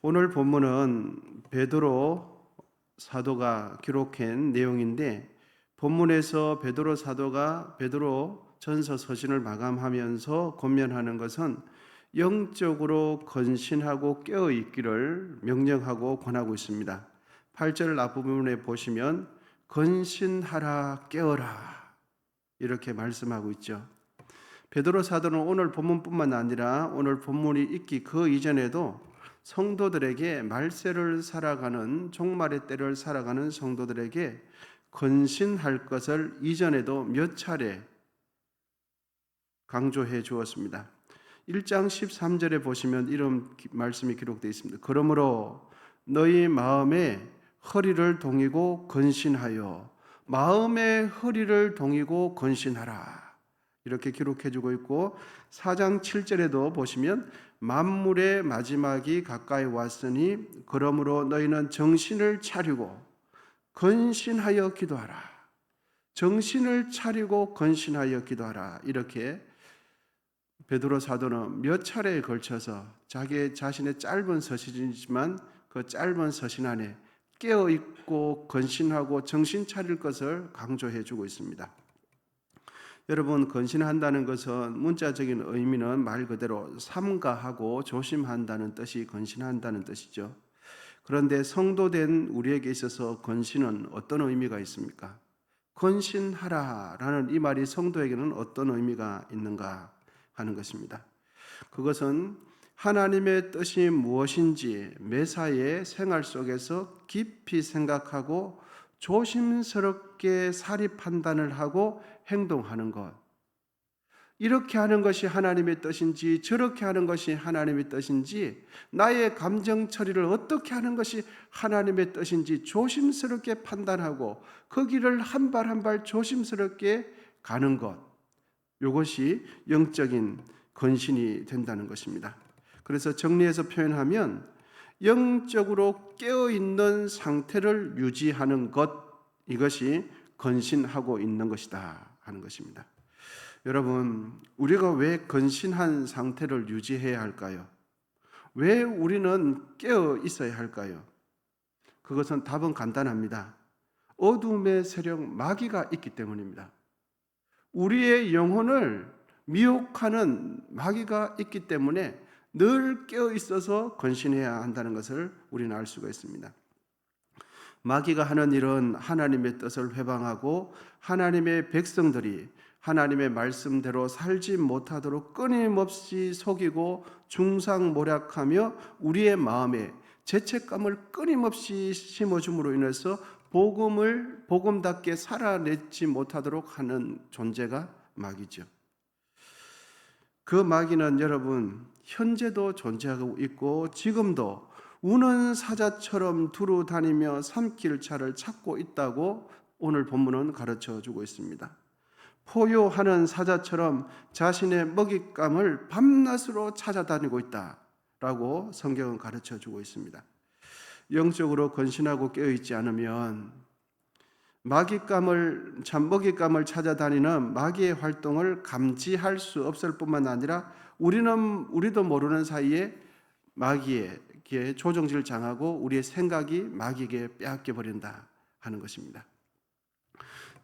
오늘 본문은 베드로 사도가 기록한 내용인데, 본문에서 베드로 사도가 베드로 전서 서신을 마감하면서 권면하는 것은 영적으로 건신하고 깨어 있기를 명령하고 권하고 있습니다. 8절 앞부분에 보시면 건신하라 깨어라 이렇게 말씀하고 있죠. 베드로 사도는 오늘 본문뿐만 아니라 오늘 본문이 있기 그 이전에도 성도들에게 말세를 살아가는 종말의 때를 살아가는 성도들에게 건신할 것을 이전에도 몇 차례 강조해 주었습니다. 1장 13절에 보시면 이런 말씀이 기록되어 있습니다. 그러므로 너희 마음에 허리를 동이고 건신하여 마음의 허리를 동이고 건신하라 이렇게 기록해 주고 있고, 4장 7절에도 보시면 만물의 마지막이 가까이 왔으니 그러므로 너희는 정신을 차리고 건신하여 기도하라. 정신을 차리고 건신하여 기도하라. 이렇게 베드로 사도는 몇 차례에 걸쳐서 자기 자신의 짧은 서신이지만 그 짧은 서신 안에 깨어 있고 건신하고 정신 차릴 것을 강조해 주고 있습니다. 여러분, 건신한다는 것은 문자적인 의미는 말 그대로 삼가하고 조심한다는 뜻이 건신한다는 뜻이죠. 그런데 성도된 우리에게 있어서 건신은 어떤 의미가 있습니까? 건신하라라는 이 말이 성도에게는 어떤 의미가 있는가 하는 것입니다. 그것은 하나님의 뜻이 무엇인지 매사의 생활 속에서 깊이 생각하고 조심스럽게 사리 판단을 하고 행동하는 것, 이렇게 하는 것이 하나님의 뜻인지 저렇게 하는 것이 하나님의 뜻인지, 나의 감정 처리를 어떻게 하는 것이 하나님의 뜻인지 조심스럽게 판단하고 그 길을 한 발 한 발 조심스럽게 가는 것, 이것이 영적인 건신이 된다는 것입니다. 그래서 정리해서 표현하면 영적으로 깨어있는 상태를 유지하는 것, 이것이 건신하고 있는 것이다 하는 것입니다. 여러분, 우리가 왜 건신한 상태를 유지해야 할까요? 왜 우리는 깨어 있어야 할까요? 그것은 답은 간단합니다. 어둠의 세력 마귀가 있기 때문입니다. 우리의 영혼을 미혹하는 마귀가 있기 때문에 늘 깨어 있어서 건신해야 한다는 것을 우리는 알 수가 있습니다. 마귀가 하는 일은 하나님의 뜻을 회방하고 하나님의 백성들이 하나님의 말씀대로 살지 못하도록 끊임없이 속이고 중상모략하며 우리의 마음에 죄책감을 끊임없이 심어줌으로 인해서 복음을 복음답게 살아내지 못하도록 하는 존재가 마귀죠. 그 마귀는 여러분 현재도 존재하고 있고 지금도 우는 사자처럼 두루 다니며 삼킬 차를 찾고 있다고 오늘 본문은 가르쳐 주고 있습니다. 포효하는 사자처럼 자신의 먹잇감을 밤낮으로 찾아다니고 있다라고 성경은 가르쳐 주고 있습니다. 영적으로 건신하고 깨어있지 않으면 먹잇감을 찾아다니는 마귀의 활동을 감지할 수 없을 뿐만 아니라 우리도 모르는 사이에 마귀에게 조종지를 당하고 우리의 생각이 마귀에게 빼앗겨 버린다 하는 것입니다.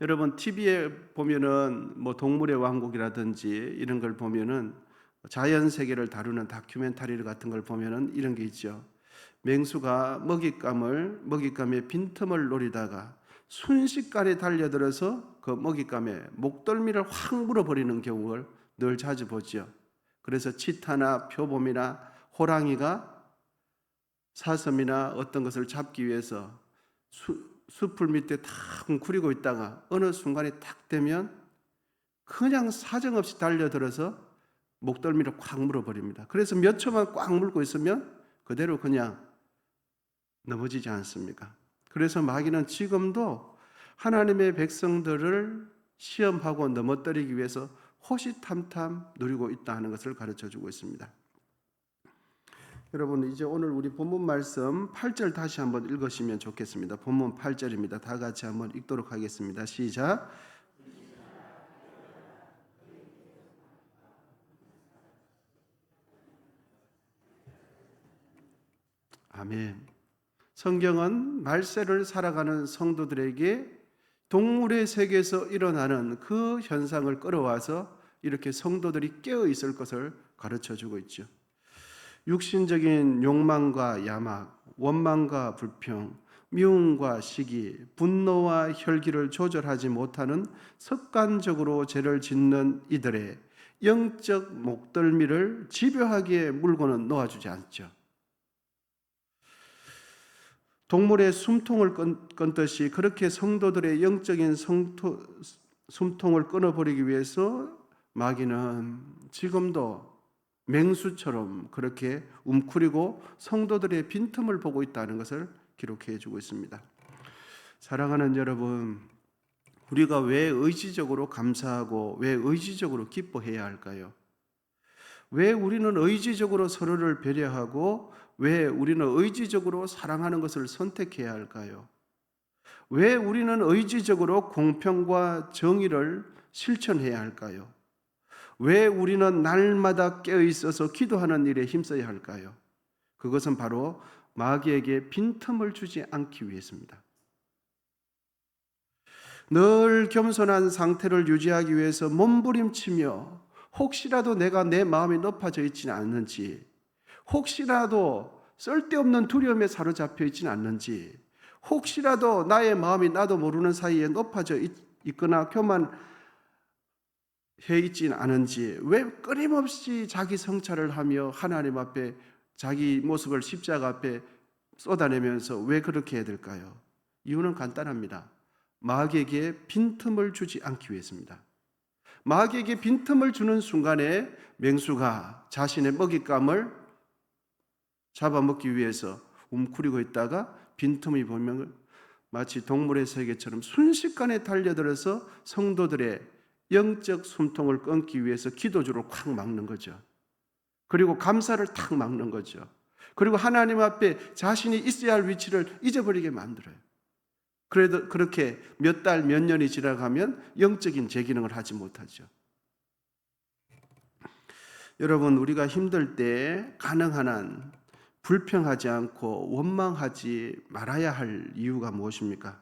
여러분, TV에 보면은 동물의 왕국이라든지 이런 걸 보면은 자연 세계를 다루는 다큐멘터리 같은 걸 보면은 이런 게 있죠. 맹수가 먹잇감의 빈틈을 노리다가 순식간에 달려들어서 그 먹잇감의 목덜미를 확 물어버리는 경우를 늘 자주 보죠. 그래서 치타나 표범이나 호랑이가 사슴이나 어떤 것을 잡기 위해서 숲풀 밑에 탁 웅크리고 있다가 어느 순간에 탁 되면 그냥 사정없이 달려들어서 목덜미를 꽉 물어버립니다. 그래서 몇 초만 꽉 물고 있으면 그대로 그냥 넘어지지 않습니까? 그래서 마귀는 지금도 하나님의 백성들을 시험하고 넘어뜨리기 위해서 호시탐탐 누리고 있다 하는 것을 가르쳐주고 있습니다. 여러분, 이제 오늘 우리 본문 말씀 8절 다시 한번 읽으시면 좋겠습니다. 본문 8절입니다. 다 같이 한번 읽도록 하겠습니다. 시작. 아멘. 성경은 말세를 살아가는 성도들에게 동물의 세계에서 일어나는 그 현상을 끌어와서 이렇게 성도들이 깨어 있을 것을 가르쳐 주고 있죠. 육신적인 욕망과 야막, 원망과 불평, 미움과 시기, 분노와 혈기를 조절하지 못하는 습관적으로 죄를 짓는 이들의 영적 목덜미를 집요하게 물고는 놓아주지 않죠. 동물의 숨통을 끊듯이 그렇게 성도들의 영적인 숨통을 끊어버리기 위해서 마귀는 지금도 맹수처럼 그렇게 움츠리고 성도들의 빈틈을 보고 있다는 것을 기록해 주고 있습니다. 사랑하는 여러분, 우리가 왜 의지적으로 감사하고 왜 의지적으로 기뻐해야 할까요? 왜 우리는 의지적으로 서로를 배려하고 왜 우리는 의지적으로 사랑하는 것을 선택해야 할까요? 왜 우리는 의지적으로 공평과 정의를 실천해야 할까요? 왜 우리는 날마다 깨어 있어서 기도하는 일에 힘써야 할까요? 그것은 바로 마귀에게 빈틈을 주지 않기 위해서입니다. 늘 겸손한 상태를 유지하기 위해서 몸부림치며 혹시라도 내가 내 마음이 높아져 있지는 않는지, 혹시라도 쓸데없는 두려움에 사로잡혀 있지는 않는지, 혹시라도 나의 마음이 나도 모르는 사이에 높아져 있거나 교만해 있지는 않은지, 왜 끊임없이 자기 성찰을 하며 하나님 앞에 자기 모습을 십자가 앞에 쏟아내면서 왜 그렇게 해야 될까요? 이유는 간단합니다. 마귀에게 빈틈을 주지 않기 위해서입니다. 마귀에게 빈틈을 주는 순간에 맹수가 자신의 먹잇감을 잡아먹기 위해서 움츠리고 있다가 빈틈이 보면 마치 동물의 세계처럼 순식간에 달려들어서 성도들의 영적 숨통을 끊기 위해서 기도주를 콱 막는 거죠. 그리고 감사를 탁 막는 거죠. 그리고 하나님 앞에 자신이 있어야 할 위치를 잊어버리게 만들어요. 그래도 그렇게 몇 달, 몇 년이 지나가면 영적인 재기능을 하지 못하죠. 여러분, 우리가 힘들 때 가능한 한 불평하지 않고 원망하지 말아야 할 이유가 무엇입니까?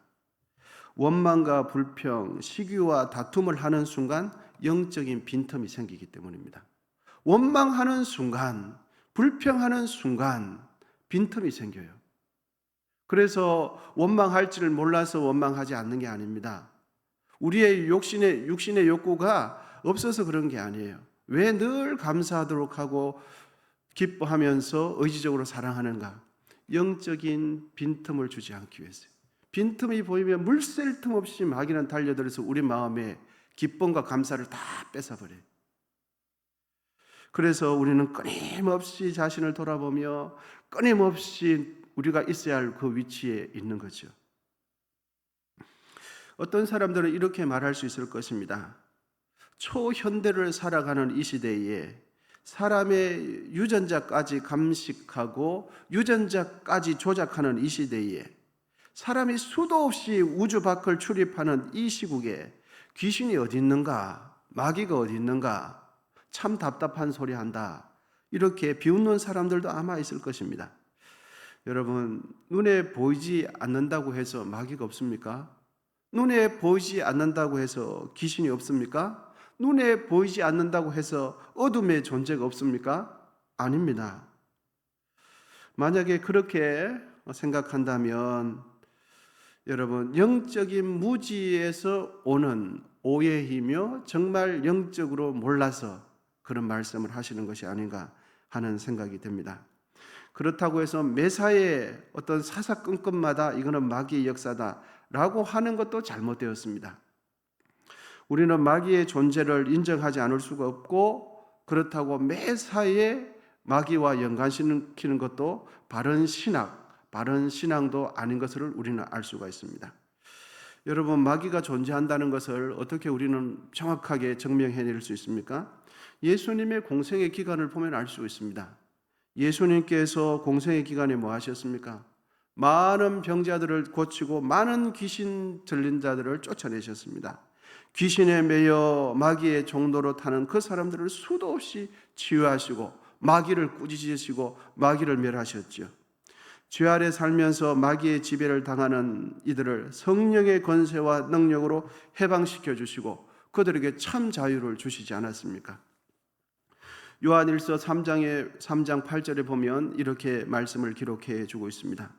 원망과 불평, 시기와 다툼을 하는 순간 영적인 빈틈이 생기기 때문입니다. 원망하는 순간, 불평하는 순간 빈틈이 생겨요. 그래서 원망할 줄 몰라서 원망하지 않는 게 아닙니다. 우리의 육신의 욕구가 없어서 그런 게 아니에요. 왜 늘 감사하도록 하고 기뻐하면서 의지적으로 사랑하는가? 영적인 빈틈을 주지 않기 위해서요. 빈틈이 보이면 물샐 틈 없이 마귀는 달려들어서 우리 마음에 기쁨과 감사를 다 뺏어버려요. 그래서 우리는 끊임없이 자신을 돌아보며 끊임없이 우리가 있어야 할 그 위치에 있는 거죠. 어떤 사람들은 이렇게 말할 수 있을 것입니다. 초현대를 살아가는 이 시대에 사람의 유전자까지 감식하고 유전자까지 조작하는 이 시대에 사람이 수도 없이 우주 밖을 출입하는 이 시국에 귀신이 어디 있는가? 마귀가 어디 있는가? 참 답답한 소리 한다. 이렇게 비웃는 사람들도 아마 있을 것입니다. 여러분, 눈에 보이지 않는다고 해서 마귀가 없습니까? 눈에 보이지 않는다고 해서 귀신이 없습니까? 눈에 보이지 않는다고 해서 어둠의 존재가 없습니까? 아닙니다. 만약에 그렇게 생각한다면 여러분, 영적인 무지에서 오는 오해이며 정말 영적으로 몰라서 그런 말씀을 하시는 것이 아닌가 하는 생각이 듭니다. 그렇다고 해서 매사에 어떤 사사건건마다 이거는 마귀의 역사다라고 하는 것도 잘못되었습니다. 우리는 마귀의 존재를 인정하지 않을 수가 없고 그렇다고 매사에 마귀와 연관시키는 것도 바른 신앙도 아닌 것을 우리는 알 수가 있습니다. 여러분, 마귀가 존재한다는 것을 어떻게 우리는 정확하게 증명해낼 수 있습니까? 예수님의 공생의 기간을 보면 알 수 있습니다. 예수님께서 공생의 기간에 뭐 하셨습니까? 많은 병자들을 고치고 많은 귀신 들린 자들을 쫓아내셨습니다. 귀신에 매여 마귀의 종로로 타는 그 사람들을 수도 없이 치유하시고 마귀를 꾸짖으시고 마귀를 멸하셨죠. 죄 아래 살면서 마귀의 지배를 당하는 이들을 성령의 권세와 능력으로 해방시켜 주시고 그들에게 참 자유를 주시지 않았습니까? 요한일서 3장 8절에 보면 이렇게 말씀을 기록해 주고 있습니다.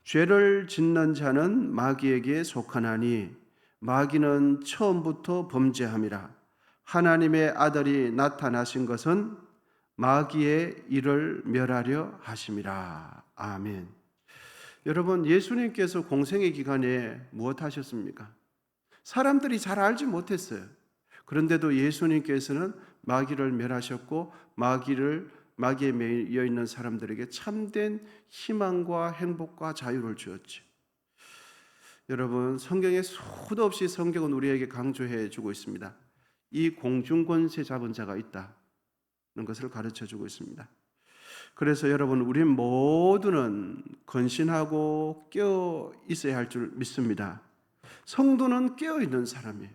죄를 짓는 자는 마귀에게 속하나니 마귀는 처음부터 범죄함이라. 하나님의 아들이 나타나신 것은 마귀의 일을 멸하려 하심이라. 아멘. 여러분, 예수님께서 공생의 기간에 무엇 하셨습니까? 사람들이 잘 알지 못했어요. 그런데도 예수님께서는 마귀를 멸하셨고 마귀에 매여 있는 사람들에게 참된 희망과 행복과 자유를 주었죠. 여러분, 성경에 수도 없이 성경은 우리에게 강조해 주고 있습니다. 이 공중권세 잡은 자가 있다는 것을 가르쳐 주고 있습니다. 그래서 여러분, 우리 모두는 건신하고 깨어 있어야 할 줄 믿습니다. 성도는 깨어 있는 사람이에요.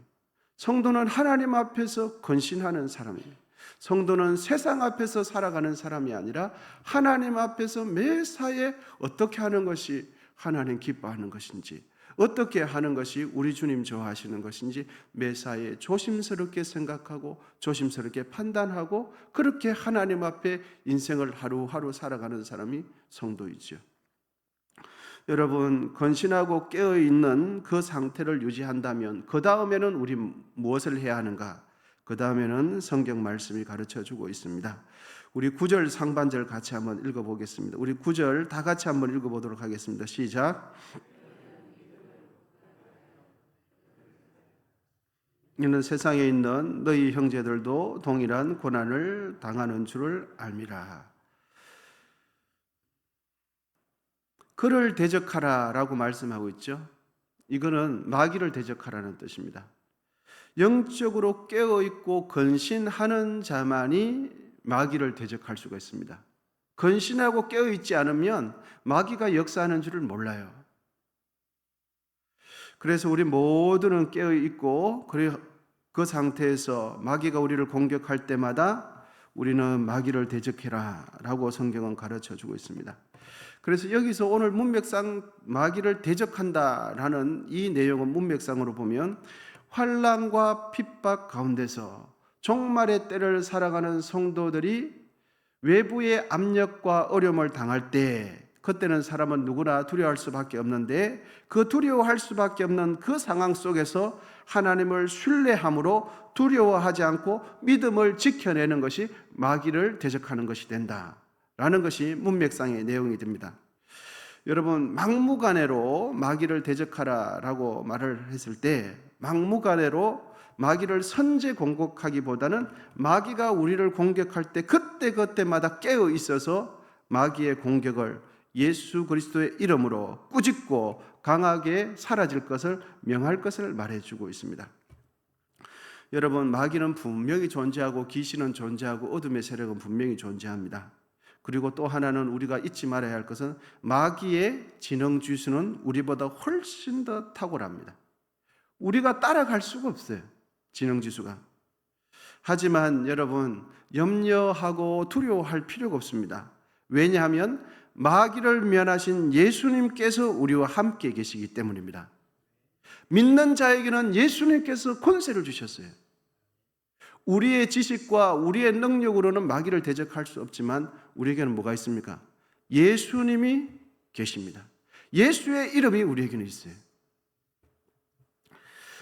성도는 하나님 앞에서 건신하는 사람이에요. 성도는 세상 앞에서 살아가는 사람이 아니라 하나님 앞에서 매사에 어떻게 하는 것이 하나님 기뻐하는 것인지, 어떻게 하는 것이 우리 주님 좋아하시는 것인지 매사에 조심스럽게 생각하고 조심스럽게 판단하고 그렇게 하나님 앞에 인생을 하루하루 살아가는 사람이 성도이죠. 여러분, 건신하고 깨어있는 그 상태를 유지한다면 그 다음에는 우리 무엇을 해야 하는가? 그 다음에는 성경 말씀이 가르쳐주고 있습니다. 우리 9절 상반절 같이 한번 읽어보겠습니다. 우리 9절 다 같이 한번 읽어보도록 하겠습니다. 시작. 이는 세상에 있는 너희 형제들도 동일한 고난을 당하는 줄을 알미라. 그를 대적하라 라고 말씀하고 있죠. 이거는 마귀를 대적하라는 뜻입니다. 영적으로 깨어있고 건신하는 자만이 마귀를 대적할 수가 있습니다. 건신하고 깨어있지 않으면 마귀가 역사하는 줄을 몰라요. 그래서 우리 모두는 깨어있고 그 상태에서 마귀가 우리를 공격할 때마다 우리는 마귀를 대적해라 라고 성경은 가르쳐주고 있습니다. 그래서 여기서 오늘 문맥상 마귀를 대적한다라는 이 내용은 문맥상으로 보면 환난과 핍박 가운데서 종말의 때를 살아가는 성도들이 외부의 압력과 어려움을 당할 때 그때는 사람은 누구나 두려워할 수밖에 없는데 그 두려워할 수밖에 없는 그 상황 속에서 하나님을 신뢰함으로 두려워하지 않고 믿음을 지켜내는 것이 마귀를 대적하는 것이 된다라는 것이 문맥상의 내용이 됩니다. 여러분, 막무가내로 마귀를 대적하라라고 말을 했을 때 막무가내로 마귀를 선제 공격하기보다는 마귀가 우리를 공격할 때 그때마다 깨어 있어서 마귀의 공격을 예수 그리스도의 이름으로 꾸짖고 강하게 사라질 것을 명할 것을 말해주고 있습니다. 여러분, 마귀는 분명히 존재하고 귀신은 존재하고 어둠의 세력은 분명히 존재합니다. 그리고 또 하나는 우리가 잊지 말아야 할 것은 마귀의 지능지수는 우리보다 훨씬 더 탁월합니다. 우리가 따라갈 수가 없어요, 지능지수가. 하지만 여러분, 염려하고 두려워할 필요가 없습니다. 왜냐하면 마귀를 면하신 예수님께서 우리와 함께 계시기 때문입니다. 믿는 자에게는 예수님께서 권세를 주셨어요. 우리의 지식과 우리의 능력으로는 마귀를 대적할 수 없지만 우리에게는 뭐가 있습니까? 예수님이 계십니다. 예수의 이름이 우리에게는 있어요.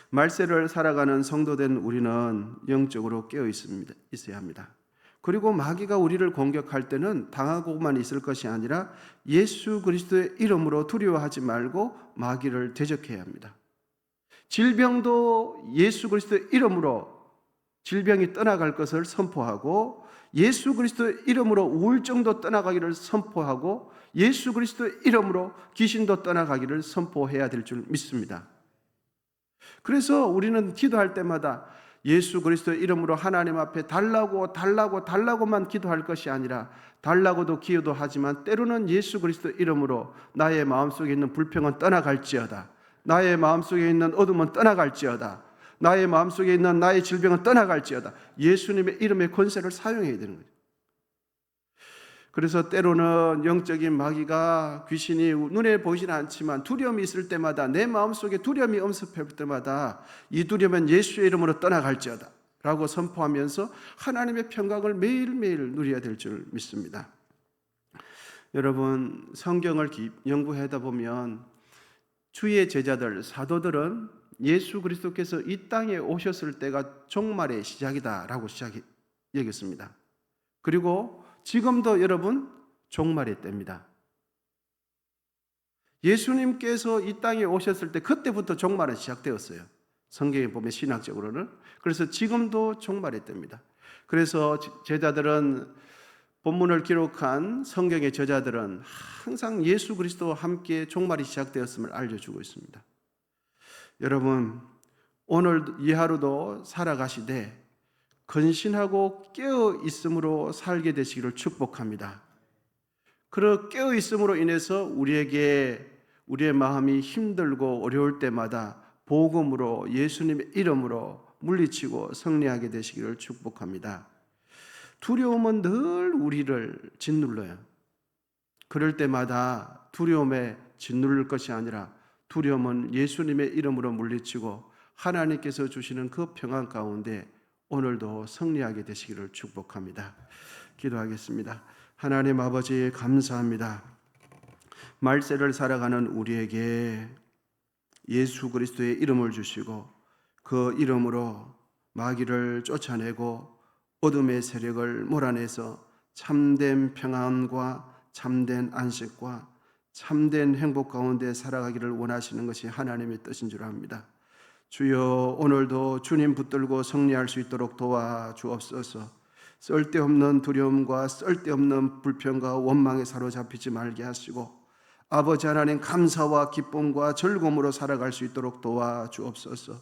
말세를 살아가는 성도된 우리는 영적으로 깨어 있어야 합니다. 그리고 마귀가 우리를 공격할 때는 당하고만 있을 것이 아니라 예수 그리스도의 이름으로 두려워하지 말고 마귀를 대적해야 합니다. 질병도 예수 그리스도의 이름으로 질병이 떠나갈 것을 선포하고 예수 그리스도의 이름으로 우울증도 떠나가기를 선포하고 예수 그리스도의 이름으로 귀신도 떠나가기를 선포해야 될 줄 믿습니다. 그래서 우리는 기도할 때마다 예수 그리스도의 이름으로 하나님 앞에 달라고만 기도할 것이 아니라 달라고도 기도하지만 때로는 예수 그리스도의 이름으로 나의 마음속에 있는 불평은 떠나갈지어다. 나의 마음속에 있는 어둠은 떠나갈지어다. 나의 마음속에 있는 나의 질병은 떠나갈지어다. 예수님의 이름의 권세를 사용해야 되는 거죠. 그래서 때로는 영적인 마귀가 귀신이 눈에 보이지는 않지만 두려움이 있을 때마다 내 마음속에 두려움이 엄습할 때마다 이 두려움은 예수의 이름으로 떠나갈지어다 라고 선포하면서 하나님의 평강을 매일매일 누려야 될 줄 믿습니다. 여러분, 성경을 연구하다 보면 주의 제자들, 사도들은 예수 그리스도께서 이 땅에 오셨을 때가 종말의 시작이다라고 여겼습니다. 그리고 지금도 여러분 종말의 때입니다. 예수님께서 이 땅에 오셨을 때 그때부터 종말은 시작되었어요. 성경에 보면 신학적으로는. 그래서 지금도 종말의 때입니다. 그래서 제자들은 본문을 기록한 성경의 저자들은 항상 예수 그리스도와 함께 종말이 시작되었음을 알려주고 있습니다. 여러분, 오늘 이 하루도 살아가시되 근신하고 깨어 있음으로 살게 되시기를 축복합니다. 그 깨어 있음으로 인해서 우리의 마음이 힘들고 어려울 때마다 복음으로 예수님의 이름으로 물리치고 승리하게 되시기를 축복합니다. 두려움은 늘 우리를 짓눌러요. 그럴 때마다 두려움에 짓누를 것이 아니라 두려움은 예수님의 이름으로 물리치고 하나님께서 주시는 그 평안 가운데 오늘도 승리하게 되시기를 축복합니다. 기도하겠습니다. 하나님 아버지 감사합니다. 말세를 살아가는 우리에게 예수 그리스도의 이름을 주시고 그 이름으로 마귀를 쫓아내고 어둠의 세력을 몰아내서 참된 평안과 참된 안식과 참된 행복 가운데 살아가기를 원하시는 것이 하나님의 뜻인 줄 압니다. 주여, 오늘도 주님 붙들고 승리할 수 있도록 도와주옵소서. 쓸데없는 두려움과 쓸데없는 불평과 원망에 사로잡히지 말게 하시고 아버지 하나님 감사와 기쁨과 즐거움으로 살아갈 수 있도록 도와주옵소서.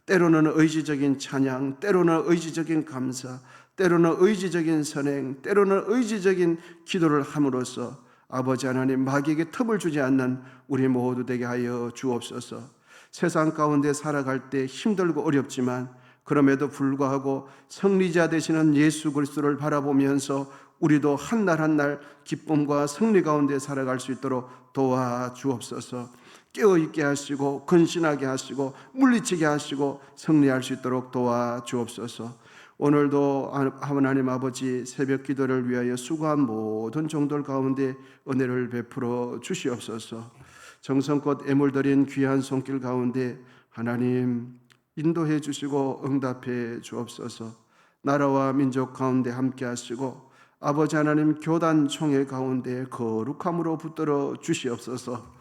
때로는 의지적인 찬양, 때로는 의지적인 감사, 때로는 의지적인 선행, 때로는 의지적인 기도를 함으로써 아버지 하나님 마귀에게 틈을 주지 않는 우리 모두 되게 하여 주옵소서. 세상 가운데 살아갈 때 힘들고 어렵지만 그럼에도 불구하고 승리자 되시는 예수 그리스도를 바라보면서 우리도 한 날 한 날 기쁨과 승리 가운데 살아갈 수 있도록 도와주옵소서. 깨어있게 하시고 근신하게 하시고 물리치게 하시고 승리할 수 있도록 도와주옵소서. 오늘도 하나님 아버지 새벽 기도를 위하여 수고한 모든 종들 가운데 은혜를 베풀어 주시옵소서. 정성껏 애물 드린 귀한 손길 가운데 하나님 인도해 주시고 응답해 주옵소서. 나라와 민족 가운데 함께 하시고 아버지 하나님 교단 총회 가운데 거룩함으로 붙들어 주시옵소서.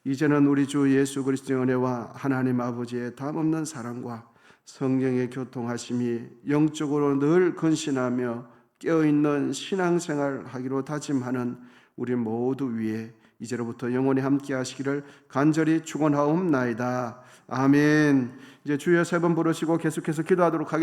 이제는 우리 주 예수 그리스도의 은혜와 하나님 아버지의 담없는 사랑과 성령의 교통하심이 영적으로 늘 근신하며 깨어있는 신앙생활 하기로 다짐하는 우리 모두 위에 이제로부터 영원히 함께 하시기를 간절히 축원하옵나이다. 아멘. 이제 주여 세 번 부르시고 계속해서 기도하도록 하겠습니다.